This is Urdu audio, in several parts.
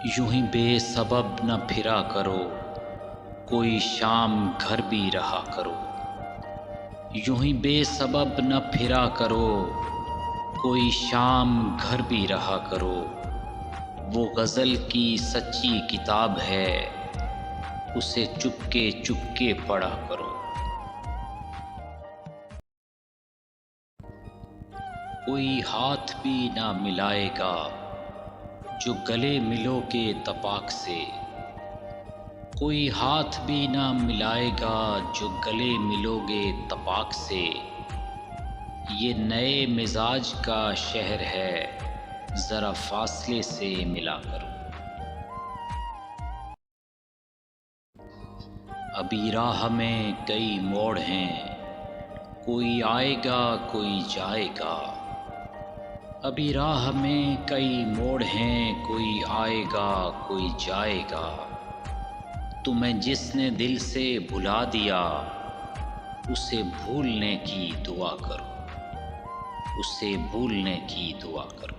یوں ہی بے سبب نہ پھرا کرو، کوئی شام گھر بھی رہا کرو۔ یوں ہی بے سبب نہ پھرا کرو، کوئی شام گھر بھی رہا کرو۔ وہ غزل کی سچی کتاب ہے، اسے چپکے چپکے پڑھا کرو۔ کوئی ہاتھ بھی نہ ملائے گا جو گلے ملو گے تپاک سے۔ کوئی ہاتھ بھی نہ ملائے گا جو گلے ملو گے تپاک سے۔ یہ نئے مزاج کا شہر ہے، ذرا فاصلے سے ملا کرو۔ ابھی راہ میں کئی موڑ ہیں، کوئی آئے گا کوئی جائے گا۔ ابھی راہ میں کئی موڑ ہیں، کوئی آئے گا کوئی جائے گا۔ تمہیں جس نے دل سے بھلا دیا، اسے بھولنے کی دعا کرو، اسے بھولنے کی دعا کرو۔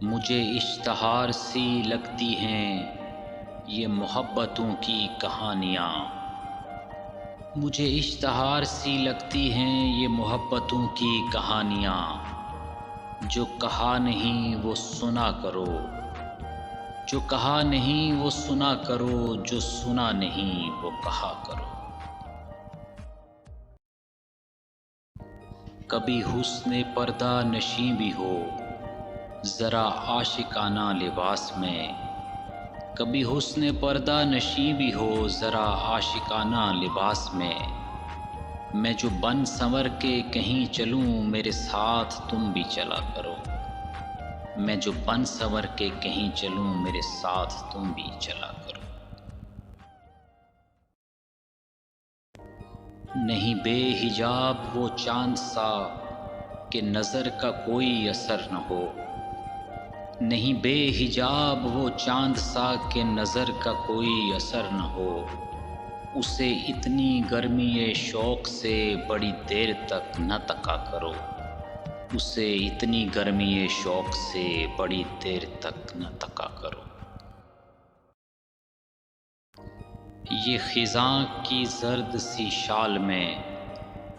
مجھے اشتہار سی لگتی ہیں یہ محبتوں کی کہانیاں۔ مجھے اشتہار سی لگتی ہیں یہ محبتوں کی کہانیاں۔ جو کہا نہیں وہ سنا کرو، جو کہا نہیں وہ سنا کرو، جو سنا نہیں وہ کہا کرو۔ کبھی حسن پردہ نشیں بھی ہو ذرا عاشقانہ لباس میں۔ کبھی حسن پردہ نشیں بھی ہو ذرا عاشقانہ لباس میں۔ میں جو بن سنور کے کہیں چلوں میرے ساتھ تم بھی چلا کرو۔ میں جو بن سنور کے کہیں چلوں میرے ساتھ تم بھی چلا کرو۔ نہیں بے حجاب وہ چاند سا کہ نظر کا کوئی اثر نہ ہو۔ نہیں بے حجاب وہ چاند سا کہ نظر کا کوئی اثر نہ ہو۔ اسے اتنی گرمی شوق سے بڑی دیر تک نہ تکا کرو۔ اسے اتنی گرمی شوق سے بڑی دیر تک نہ تکا کرو۔ یہ خزاں کی زرد سی شال میں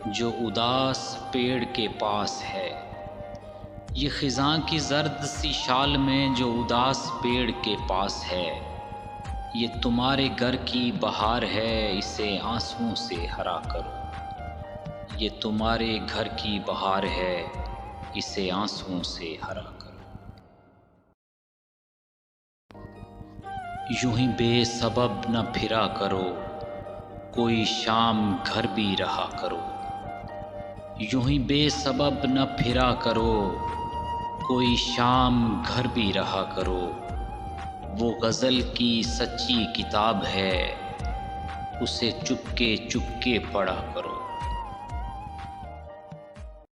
جو اداس پیڑ کے پاس ہے۔ یہ خزاں کی زرد سی شال میں جو اداس پیڑ کے پاس ہے۔ یہ تمہارے گھر کی بہار ہے، اسے آنسوؤں سے ہرا کرو۔ یہ تمہارے گھر کی بہار ہے، اسے آنسوؤں سے ہرا کرو۔ یوں ہی بے سبب نہ پھرا کرو، کوئی شام گھر بھی رہا کرو۔ یوں ہی بے سبب نہ پھرا کرو، کوئی شام گھر بھی رہا کرو۔ وہ غزل کی سچی کتاب ہے، اسے چپکے چپکے پڑھا کرو۔